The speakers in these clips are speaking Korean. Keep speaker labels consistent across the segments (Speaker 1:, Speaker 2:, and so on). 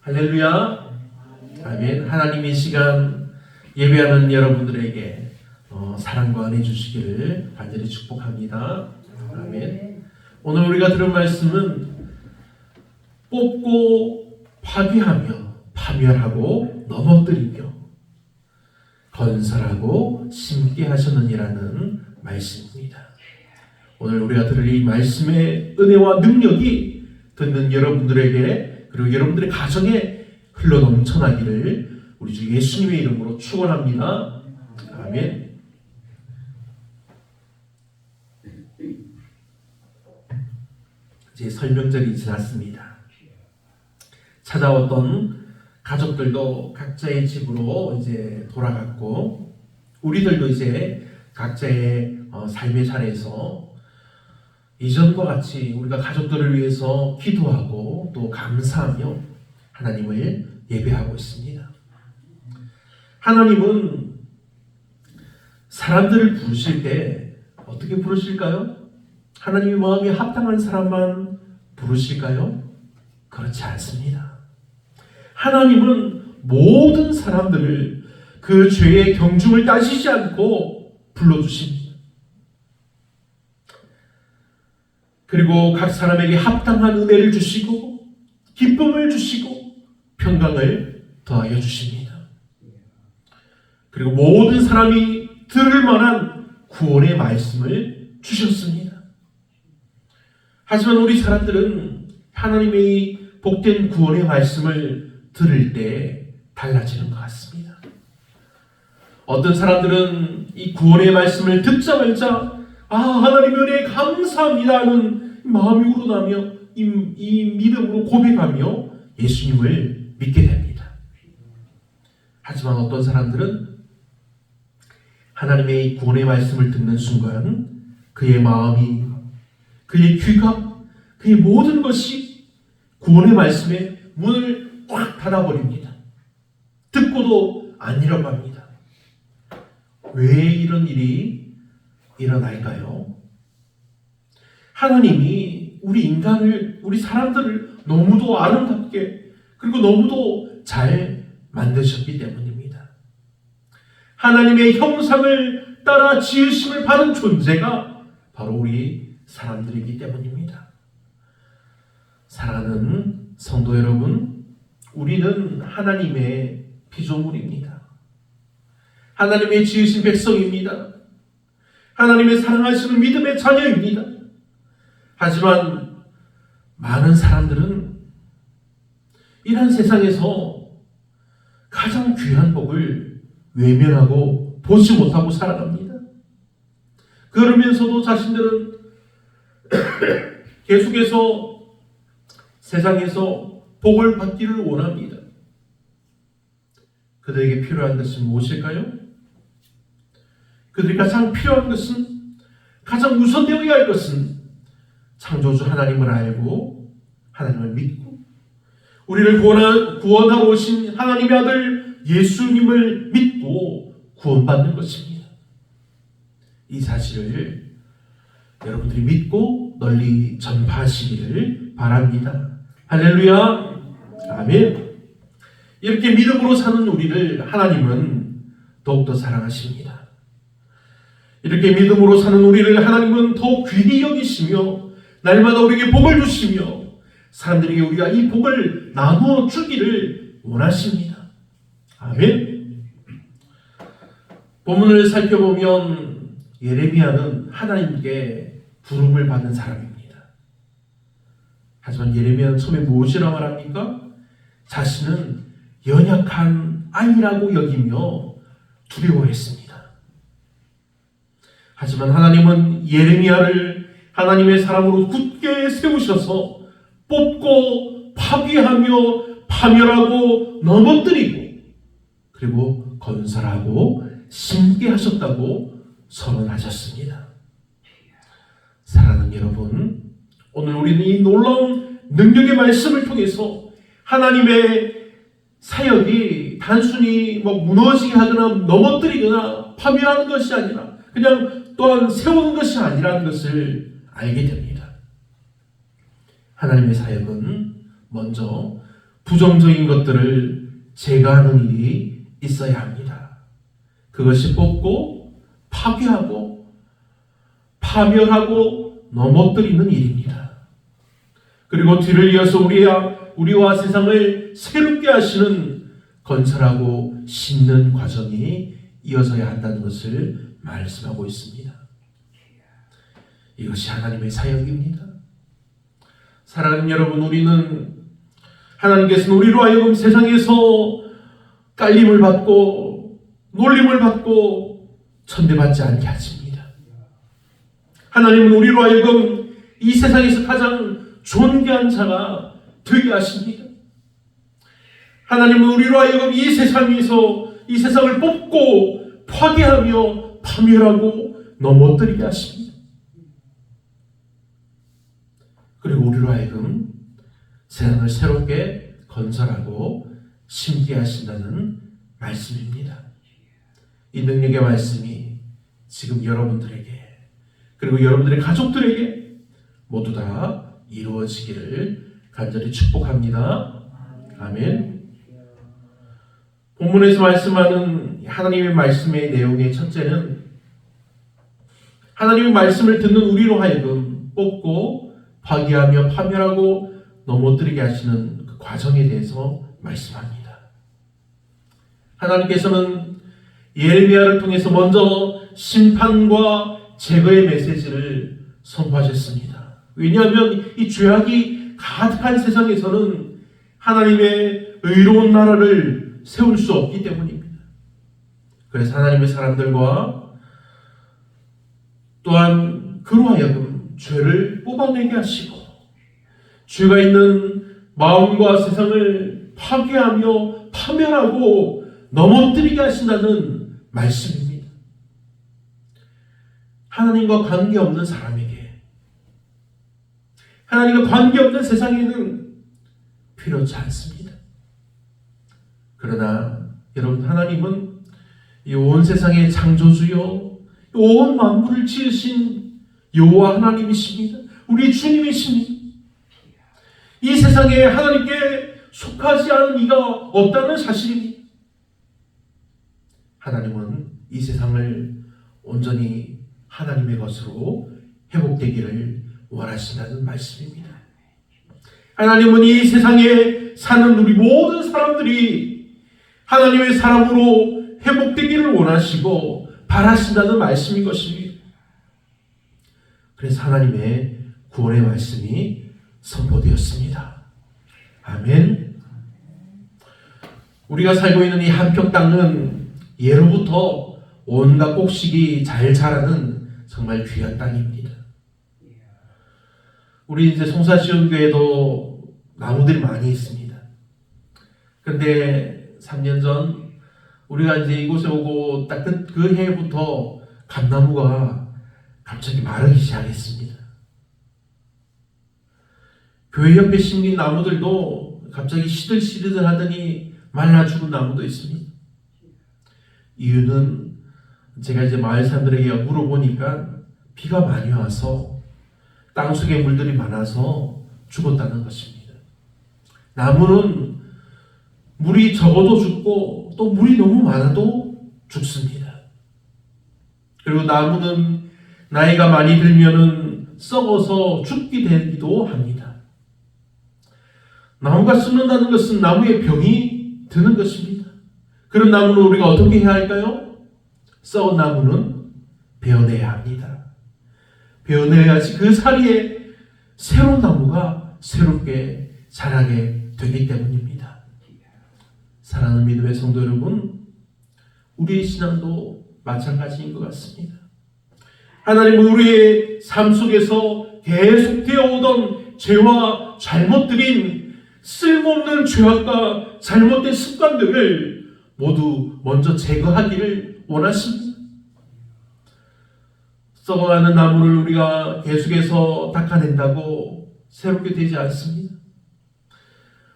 Speaker 1: 할렐루야. 아멘. 하나님의 시간 예배하는 여러분들에게 사랑과 은혜 주시기를 간절히 축복합니다. 아멘. 오늘 우리가 들은 말씀은 뽑고 파괴하며 파멸하고 넘어뜨리며 건설하고 심게 하셨느니라는 말씀입니다. 오늘 우리가 들을 이 말씀의 은혜와 능력이 듣는 여러분들에게 그리고 여러분들의 가정에 흘러넘쳐나기를 우리 주 예수님의 이름으로 축원합니다. 아멘. 이제 설명절이 지났습니다. 찾아왔던 가족들도 각자의 집으로 이제 돌아갔고, 우리들도 이제 각자의 삶의 자리에서 이전과 같이 우리가 가족들을 위해서 기도하고 또 감사하며 하나님을 예배하고 있습니다. 하나님은 사람들을 부르실 때 어떻게 부르실까요? 하나님의 마음에 합당한 사람만 부르실까요? 그렇지 않습니다. 하나님은 모든 사람들을 그 죄의 경중을 따지지 않고 불러주십니다. 그리고 각 사람에게 합당한 은혜를 주시고 기쁨을 주시고 평강을 더하여 주십니다. 그리고 모든 사람이 들을 만한 구원의 말씀을 주셨습니다. 하지만 우리 사람들은 하나님의 복된 구원의 말씀을 들을 때 달라지는 것 같습니다. 어떤 사람들은 이 구원의 말씀을 듣자마자 하나님의 은혜에 감사합니다 하는 마음이 우러나며 이 믿음으로 고백하며 예수님을 믿게 됩니다. 하지만 어떤 사람들은 하나님의 구원의 말씀을 듣는 순간 그의 마음이, 그의 귀가, 그의 모든 것이 구원의 말씀에 문을 꽉 닫아버립니다. 듣고도 아니라고 합니다. 왜 이런 일이 일어날까요? 하나님이 우리 인간을, 우리 사람들을 너무도 아름답게 그리고 너무도 잘 만드셨기 때문입니다. 하나님의 형상을 따라 지으심을 받은 존재가 바로 우리 사람들이기 때문입니다. 사랑하는 성도 여러분, 우리는 하나님의 피조물입니다. 하나님의 지으신 백성입니다. 하나님의 사랑하시는 믿음의 자녀입니다. 하지만 많은 사람들은 이런 세상에서 가장 귀한 복을 외면하고 보지 못하고 살아갑니다. 그러면서도 자신들은 계속해서 세상에서 복을 받기를 원합니다. 그들에게 필요한 것은 무엇일까요? 그들이 가장 필요한 것은, 가장 우선되어야 할 것은 창조주 하나님을 알고 하나님을 믿고 우리를 구원하러 오신 하나님의 아들 예수님을 믿고 구원받는 것입니다. 이 사실을 여러분들이 믿고 널리 전파하시기를 바랍니다. 할렐루야. 아멘. 이렇게 믿음으로 사는 우리를 하나님은 더욱더 사랑하십니다. 이렇게 믿음으로 사는 우리를 하나님은 더 귀히 여기시며 날마다 우리에게 복을 주시며 사람들에게 우리가 이 복을 나누어 주기를 원하십니다. 아멘. 본문을 살펴보면 예레미야는 하나님께 부름을 받은 사람입니다. 하지만 예레미야는 처음에 무엇이라 말합니까? 자신은 연약한 아이라고 여기며 두려워했습니다. 하지만 하나님은 예레미야를 하나님의 사람으로 굳게 세우셔서 뽑고 파괴하며 파멸하고 넘어뜨리고 그리고 건설하고 심게 하셨다고 선언하셨습니다. 사랑하는 여러분, 오늘 우리는 이 놀라운 능력의 말씀을 통해서 하나님의 사역이 단순히 무너지게 하거나 넘어뜨리거나 파멸하는 것이 아니라 그냥 또한 세우는 것이 아니라는 것을 알게 됩니다. 하나님의 사역은 먼저 부정적인 것들을 제거하는 일이 있어야 합니다. 그것이 뽑고 파괴하고 파멸하고 넘어뜨리는 일입니다. 그리고 뒤를 이어서 우리와 세상을 새롭게 하시는 건설하고 심는 과정이 이어져야 한다는 것을 말씀하고 있습니다. 이것이 하나님의 사역입니다. 사랑하는 여러분, 하나님께서는 우리로 하여금 세상에서 깔림을 받고 놀림을 받고 천대받지 않게 하십니다. 하나님은 우리로 하여금 이 세상에서 가장 존귀한 자가 되게 하십니다. 하나님은 우리로 하여금 이 세상을 뽑고 파괴하며 파멸하고 넘어뜨리게 하십니다. 그리고 우리로 하여금 세상을 새롭게 건설하고 심게 하신다는 말씀입니다. 이 능력의 말씀이 지금 여러분들에게 그리고 여러분들의 가족들에게 모두 다 이루어지기를 간절히 축복합니다. 아멘. 본문에서 말씀하는 하나님의 말씀의 내용의 첫째는 하나님의 말씀을 듣는 우리로 하여금 뽑고 파괴하며 파멸하고 넘어뜨리게 하시는 그 과정에 대해서 말씀합니다. 하나님께서는 예레미야를 통해서 먼저 심판과 제거의 메시지를 선포하셨습니다. 왜냐하면 이 죄악이 가득한 세상에서는 하나님의 의로운 나라를 세울 수 없기 때문입니다. 그래서 하나님의 사람들과 또한 그로 하여금 죄를 뽑아내게 하시고 죄가 있는 마음과 세상을 파괴하며 파멸하고 넘어뜨리게 하신다는 말씀입니다. 하나님과 관계없는 사람에게, 하나님과 관계없는 세상에는 필요치 않습니다. 그러나 여러분, 하나님은 이 온 세상의 창조주요 온 만물을 지으신 여호와 하나님이십니다. 우리 주님이십니다. 이 세상에 하나님께 속하지 않은 이가 없다는 사실입니다. 하나님은 이 세상을 온전히 하나님의 것으로 회복되기를 원하신다는 말씀입니다. 하나님은 이 세상에 사는 우리 모든 사람들이 하나님의 사람으로 회복되기를 원하시고 바라신다는 말씀인 것입니다. 그래서 하나님의 구원의 말씀이 선포되었습니다. 아멘. 우리가 살고 있는 이 한평 땅은 예로부터 온갖 곡식이 잘 자라는 정말 귀한 땅입니다. 우리 이제 송사시온교회도 나무들이 많이 있습니다. 그런데 3년 전 우리가 이제 이곳에 오고 딱 그 해부터 감나무가 갑자기 마르기 시작했습니다. 교회 옆에 심긴 나무들도 갑자기 시들시들 하더니 말라 죽은 나무도 있습니다. 이유는 제가 이제 마을 사람들에게 물어보니까 비가 많이 와서 땅속에 물들이 많아서 죽었다는 것입니다. 나무는 물이 적어도 죽고 또 물이 너무 많아도 죽습니다. 그리고 나무는 나이가 많이 들면은 썩어서 죽게 되기도 합니다. 나무가 썩는다는 것은 나무에 병이 드는 것입니다. 그런 나무는 우리가 어떻게 해야 할까요? 썩은 나무는 베어내야 합니다. 베어내야지 그 사이에 새로운 나무가 새롭게 자라게 되기 때문입니다. 사랑하는 믿음의 성도 여러분, 우리의 신앙도 마찬가지인 것 같습니다. 하나님은 우리의 삶 속에서 계속되어 오던 죄와 잘못들인 쓸모없는 죄악과 잘못된 습관들을 모두 먼저 제거하기를 원하십니다. 썩어가는 나무를 우리가 계속해서 닦아낸다고 새롭게 되지 않습니다.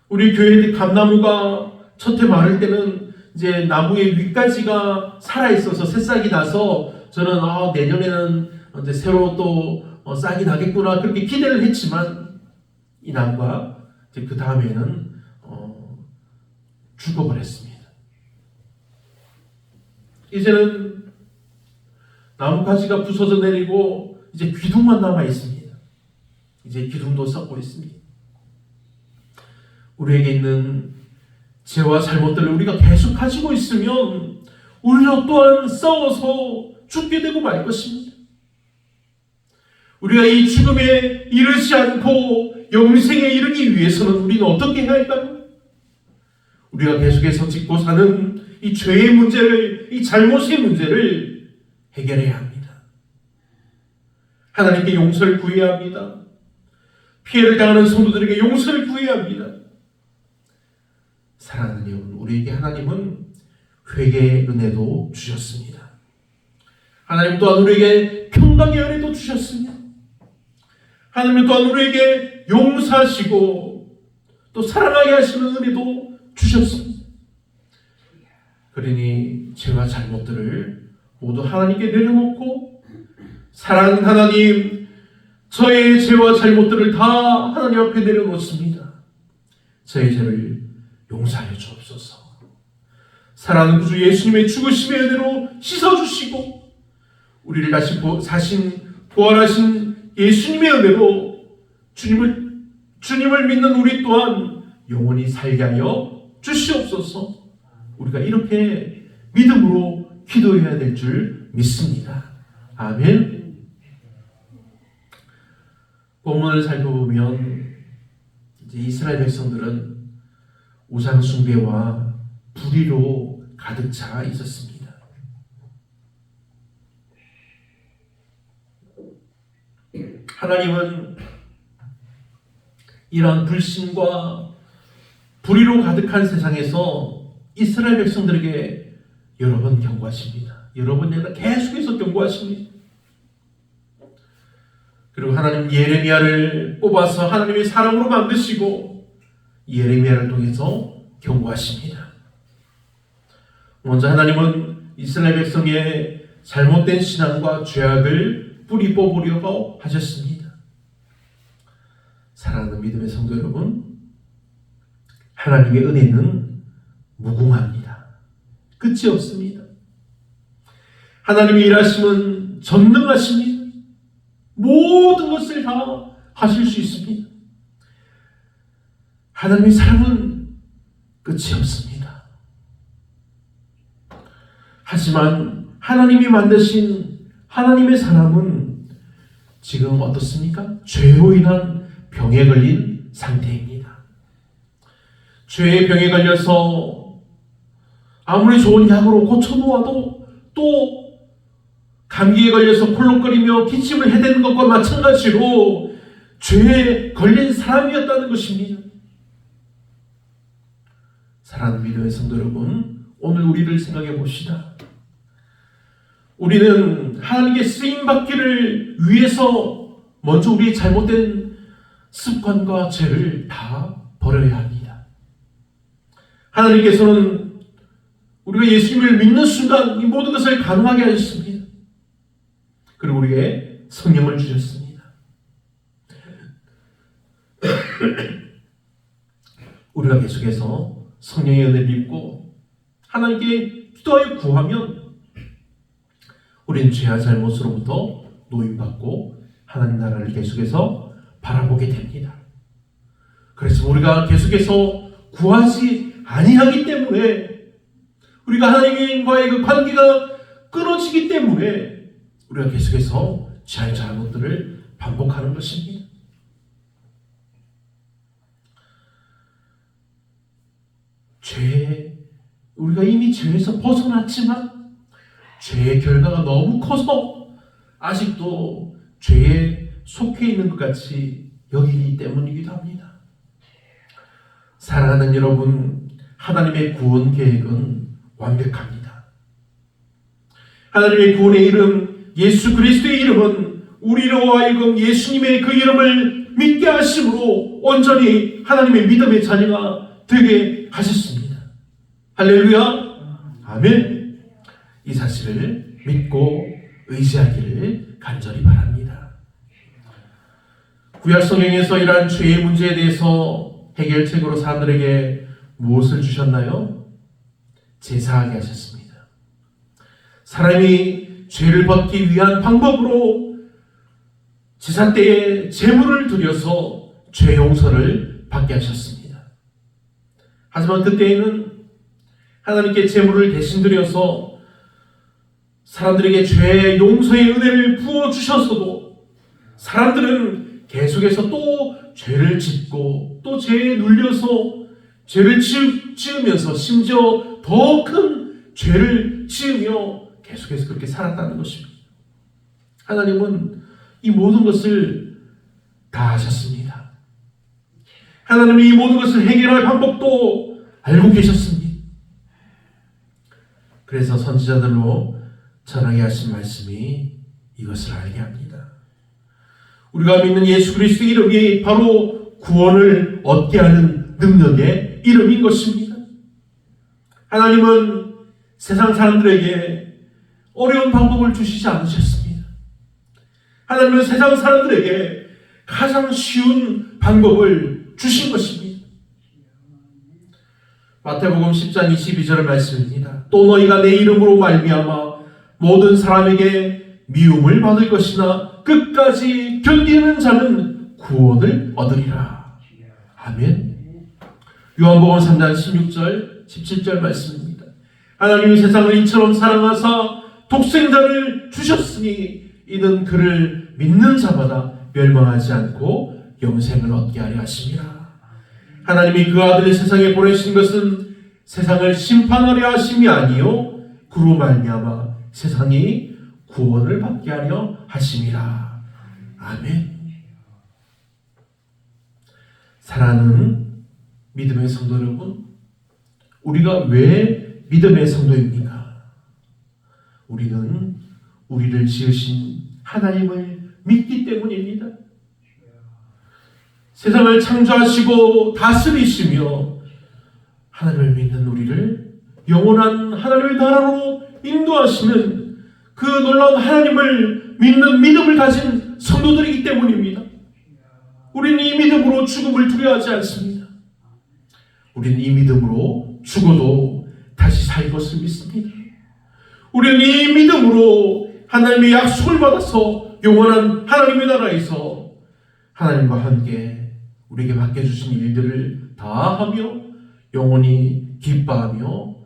Speaker 1: 우리 교회의 감나무가 첫해 마를 때는 이제 나무의 윗가지가 살아있어서 새싹이 나서 저는 내년에는 이제 새로 또 싹이 나겠구나 그렇게 기대를 했지만 이 나무가 이제 그 다음에는 죽어버렸습니다. 이제는 나뭇가지가 부서져 내리고 이제 기둥만 남아 있습니다. 이제 기둥도 썩고 있습니다. 우리에게 있는 죄와 잘못들을 우리가 계속 가지고 있으면 우리로 또한 싸워서 죽게 되고 말 것입니다. 우리가 이 죽음에 이르지 않고 영생에 이르기 위해서는 우리는 어떻게 해야 할까요? 우리가 계속해서 짓고 사는 이 죄의 문제를, 이 잘못의 문제를 해결해야 합니다. 하나님께 용서를 구해야 합니다. 피해를 당하는 성도들에게 용서를 구해야 합니다. 사랑하는 여러분, 우리에게 하나님은 회개의 은혜도 주셨습니다. 하나님 또한 우리에게 평강의 은혜도 주셨습니다. 하나님 또한 우리에게 용서하시고 또 사랑하게 하시는 은혜도 주셨습니다. 그러니 죄와 잘못들을 모두 하나님께 내려놓고 사랑하는 하나님, 저의 죄와 잘못들을 다 하나님 앞에 내려놓습니다. 저의 죄를 용서하여 주옵소서. 사랑하는 구주 예수님의 죽으심의 은혜로 씻어주시고 우리를 다시 부활하신 예수님의 은혜로 주님을 믿는 우리 또한 영원히 살게 하여 주시옵소서. 우리가 이렇게 믿음으로 기도해야 될 줄 믿습니다. 아멘. 본문을 살펴보면 이제 이스라엘 백성들은 우상 숭배와 불의로 가득 차 있었습니다. 하나님은 이러한 불신과 불의로 가득한 세상에서 이스라엘 백성들에게 여러 번 경고하십니다. 여러 번 계속해서 경고하십니다. 그리고 하나님 예레미야를 뽑아서 하나님의 사람으로 만드시고 예레미야를 통해서 경고하십니다. 먼저 하나님은 이스라엘 백성의 잘못된 신앙과 죄악을 뿌리 뽑으려고 하셨습니다. 사랑하는 믿음의 성도 여러분, 하나님의 은혜는 무궁합니다. 끝이 없습니다. 하나님의 일하심은 전능하십니다. 모든 것을 다 하실 수 있습니다. 하나님의 사랑은 끝이 없습니다. 하지만 하나님이 만드신 하나님의 사람은 지금 어떻습니까? 죄로 인한 병에 걸린 상태입니다. 죄의 병에 걸려서 아무리 좋은 약으로 고쳐놓아도 또 감기에 걸려서 콜록거리며 기침을 해대는 것과 마찬가지로 죄에 걸린 사람이었다는 것입니다. 사랑하는 믿음의 성도 여러분, 오늘 우리를 생각해 봅시다. 우리는 하나님께 쓰임받기를 위해서 먼저 우리의 잘못된 습관과 죄를 다 버려야 합니다. 하나님께서는 우리가 예수님을 믿는 순간 이 모든 것을 가능하게 하셨습니다. 그리고 우리에게 성령을 주셨습니다. 우리가 계속해서 성령의 은혜를 입고 하나님께 기도하여 구하면 우리는 죄와 잘못으로부터 노임받고 하나님 나라를 계속해서 바라보게 됩니다. 그래서 우리가 계속해서 구하지 아니하기 때문에, 우리가 하나님과의 그 관계가 끊어지기 때문에 우리가 계속해서 죄와 잘못들을 반복하는 것입니다. 우리가 이미 죄에서 벗어났지만 죄의 결과가 너무 커서 아직도 죄에 속해 있는 것 같이 여기기 때문이기도 합니다. 사랑하는 여러분, 하나님의 구원 계획은 완벽합니다. 하나님의 구원의 이름, 예수 그리스도의 이름은 우리로 하여금 예수님의 그 이름을 믿게 하심으로 온전히 하나님의 믿음의 자녀가 되게 하셨습니다. 할렐루야, 아멘. 이 사실을 믿고 의지하기를 간절히 바랍니다. 구약 성경에서 이러한 죄의 문제에 대해서 해결책으로 사람들에게 무엇을 주셨나요? 제사하게 하셨습니다. 사람이 죄를 벗기 위한 방법으로 제사 때에 제물을 드려서 죄 용서를 받게 하셨습니다. 하지만 그때에는 하나님께 제물을 대신 드려서 사람들에게 죄 용서의 은혜를 부어주셨어도 사람들은 계속해서 또 죄를 짓고 또 죄에 눌려서 죄를 지으면서 심지어 더 큰 죄를 지으며 계속해서 그렇게 살았다는 것입니다. 하나님은 이 모든 것을 다 하셨습니다. 하나님은 이 모든 것을 해결할 방법도 알고 계셨습니다. 그래서 선지자들로 전하게 하신 말씀이 이것을 알게 합니다. 우리가 믿는 예수 그리스도의 이름이 바로 구원을 얻게 하는 능력의 이름인 것입니다. 하나님은 세상 사람들에게 어려운 방법을 주시지 않으셨습니다. 하나님은 세상 사람들에게 가장 쉬운 방법을 주신 것입니다. 마태복음 10장 22절 말씀입니다. 또 너희가 내 이름으로 말미암아 모든 사람에게 미움을 받을 것이나 끝까지 견디는 자는 구원을 얻으리라. 아멘. 요한복음 3장 16절 17절 말씀입니다. 하나님이 세상을 이처럼 사랑하사 독생자를 주셨으니 이는 그를 믿는 자마다 멸망하지 않고 영생을 얻게 하려 하심이라. 하나님이 그 아들을 세상에 보내신 것은 세상을 심판하려 하심이 아니요 그로 말미암아 세상이 구원을 받게 하려 하심이라. 아멘. 사랑하는 믿음의 성도 여러분, 우리가 왜 믿음의 성도입니까? 우리는 우리를 지으신 하나님을 믿기 때문입니다. 세상을 창조하시고 다스리시며 하나님을 믿는 우리를 영원한 하나님의 나라로 인도하시는 그 놀라운 하나님을 믿는 믿음을 가진 성도들이기 때문입니다. 우리는 이 믿음으로 죽음을 두려워하지 않습니다. 우리는 이 믿음으로 죽어도 다시 살 것을 믿습니다. 우리는 이 믿음으로 하나님의 약속을 받아서 영원한 하나님의 나라에서 하나님과 함께 우리에게 맡겨주신 일들을 다 하며 영원히 기뻐하며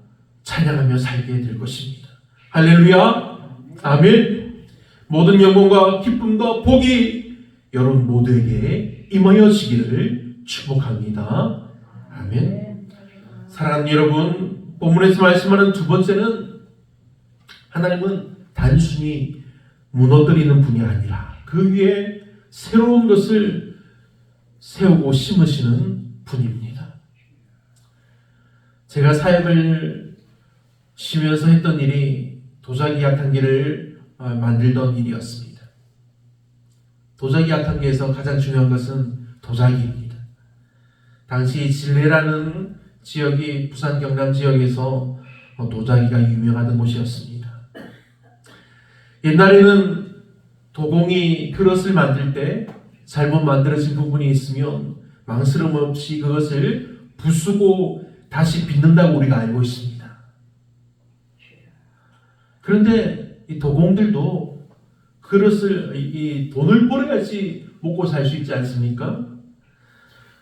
Speaker 1: 찬양하며 살게 될 것입니다. 할렐루야. 아멘. 모든 영광과 기쁨과 복이 여러분 모두에게 임하여지기를 축복합니다. 아멘. 사랑하는 여러분, 본문에서 말씀하는 두 번째는 하나님은 단순히 무너뜨리는 분이 아니라 그 위에 새로운 것을 세우고 심으시는 분입니다. 제가 사역을 쉬면서 했던 일이 도자기 약탕기를 만들던 일이었습니다. 도자기 약탕기에서 가장 중요한 것은 도자기입니다. 당시 진례라는 지역이 부산 경남 지역에서 도자기가 유명하던 곳이었습니다. 옛날에는 도공이 그릇을 만들 때 잘못 만들어진 부분이 있으면 망스름 없이 그것을 부수고 다시 빚는다고 우리가 알고 있습니다. 그런데 이 도공들도 그릇을 이 돈을 벌어야지 먹고 살 수 있지 않습니까?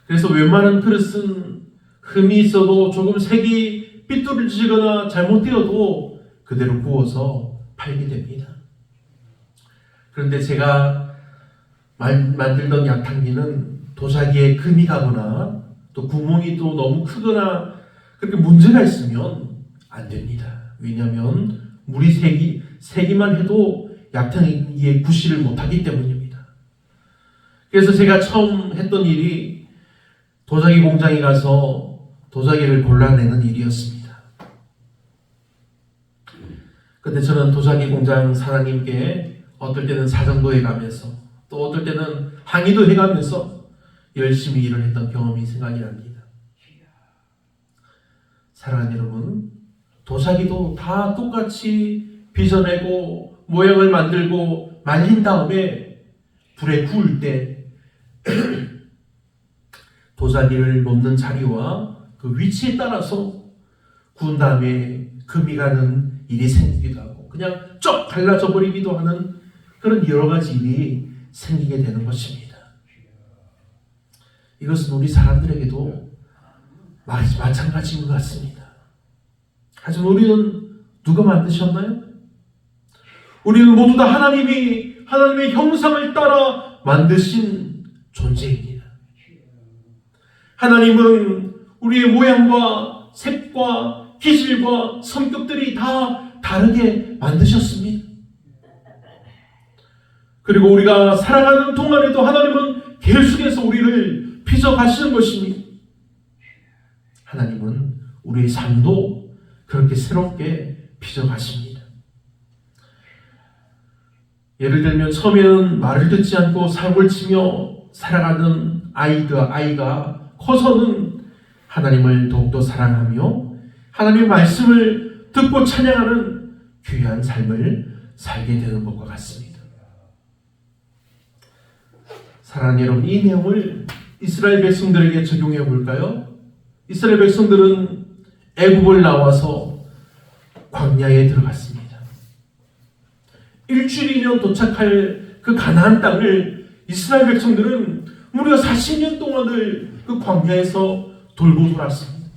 Speaker 1: 그래서 웬만한 그릇은 흠이 있어도 조금 색이 삐뚤어지거나 잘못되어도 그대로 구워서 팔게 됩니다. 그런데 제가 만들던 약탕기는 도자기에 금이 가거나 또 구멍이 또 너무 크거나 그렇게 문제가 있으면 안 됩니다. 왜냐하면 물이 새기만 해도 약탕기에 구실을 못하기 때문입니다. 그래서 제가 처음 했던 일이 도자기 공장에 가서 도자기를 골라내는 일이었습니다. 근데 저는 도자기 공장 사장님께 어떨 때는 사정도 해가면서 또 어떨 때는 항의도 해가면서 열심히 일을 했던 경험이 생각이 납니다. 사랑하는 여러분, 도자기도 다 똑같이 빚어내고 모양을 만들고 말린 다음에 불에 구울 때 도자기를 놓는 자리와 그 위치에 따라서 구운 다음에 금이 가는 일이 생기기도 하고 그냥 쩍 갈라져 버리기도 하는 그런 여러 가지 일이 생기게 되는 것입니다. 이것은 우리 사람들에게도 마찬가지인 것 같습니다. 하지만 우리는 누가 만드셨나요? 우리는 모두 다 하나님의 형상을 따라 만드신 존재입니다. 하나님은 우리의 모양과 색과 기질과 성격들이 다 다르게 만드셨습니다. 그리고 우리가 살아가는 동안에도 하나님은 계속해서 우리를 빚어가시는 것입니다. 하나님은 우리의 삶도 그렇게 새롭게 빚어가십니다. 예를 들면 처음에는 말을 듣지 않고 사고를 치며 살아가는 아이가 커서는 하나님을 더욱더 사랑하며 하나님의 말씀을 듣고 찬양하는 귀한 삶을 살게 되는 것과 같습니다. 사랑하는 여러분, 이 내용을 이스라엘 백성들에게 적용해 볼까요? 이스라엘 백성들은 애굽을 나와서 광야에 들어갔습니다. 일주일이면 도착할 그 가나안 땅을 이스라엘 백성들은 무려 40년 동안을 그 광야에서 돌고 돌았습니다.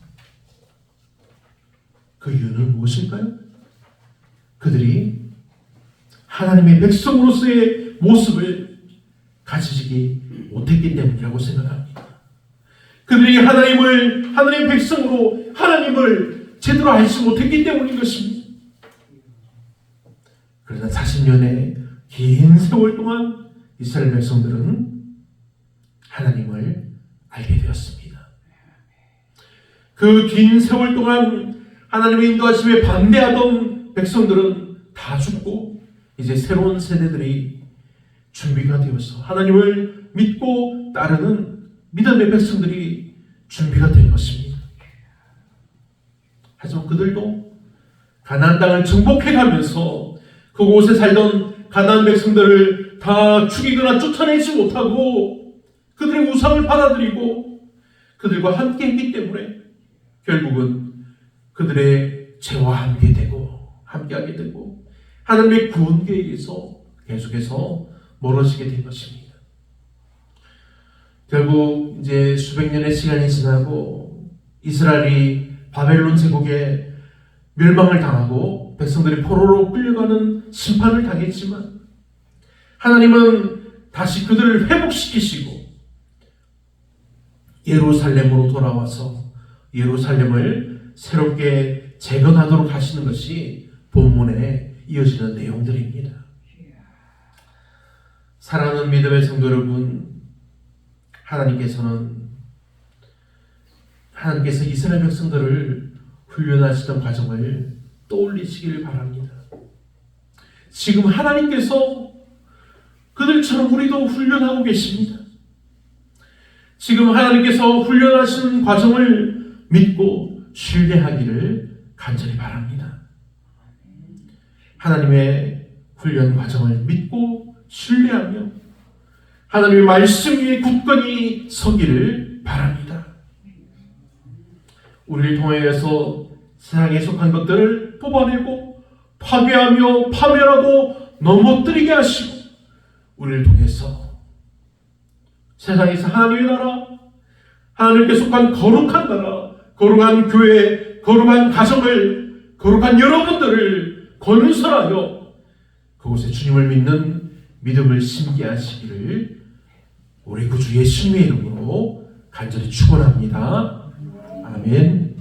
Speaker 1: 그 이유는 무엇일까요? 그들이 하나님의 백성으로서의 모습을 가지지 못했기 때문이라고 생각합니다. 그들이 하나님의 백성으로 하나님을 제대로 알지 못했기 때문인 것입니다. 그러나 40년의 긴 세월 동안 이스라엘 백성들은 하나님을 알게 되었습니다. 그 긴 세월 동안 하나님의 인도하심에 반대하던 백성들은 다 죽고 이제 새로운 세대들이 준비가 되어서 하나님을 믿고 따르는 믿음의 백성들이 준비가 된 것입니다. 하지만 그들도 가나안 땅을 정복해가면서 그곳에 살던 가나안 백성들을 다 죽이거나 쫓아내지 못하고 그들의 우상을 받아들이고 그들과 함께 했기 때문에 결국은 그들의 죄와 함께하게 되고 하나님의 구원 계획에서 계속해서 멀어지게 된 것입니다. 결국 이제 수백 년의 시간이 지나고 이스라엘이 바벨론 제국에 멸망을 당하고 백성들이 포로로 끌려가는 심판을 당했지만 하나님은 다시 그들을 회복시키시고 예루살렘으로 돌아와서 예루살렘을 새롭게 재건하도록 하시는 것이 본문에 이어지는 내용들입니다. 사랑하는 믿음의 성도 여러분, 하나님께서 이스라엘 백성들을 훈련하시던 과정을 떠올리시길 바랍니다. 지금 하나님께서 그들처럼 우리도 훈련하고 계십니다. 지금 하나님께서 훈련하신 과정을 믿고 신뢰하기를 간절히 바랍니다. 하나님의 훈련 과정을 믿고 신뢰하며 하나님의 말씀 위에 굳건히 서기를 바랍니다. 우리를 통하여서 세상에 속한 것들을 뽑아내고 파괴하며 파멸하고 넘어뜨리게 하시고 우리를 통해서 세상에서 하나님의 나라, 하나님께 속한 거룩한 나라, 거룩한 교회, 거룩한 가정을, 거룩한 여러분들을 건설하여 그곳에 주님을 믿는 믿음을 심게 하시기를 우리 구주 예수님의 이름으로 간절히 축원합니다. 아멘.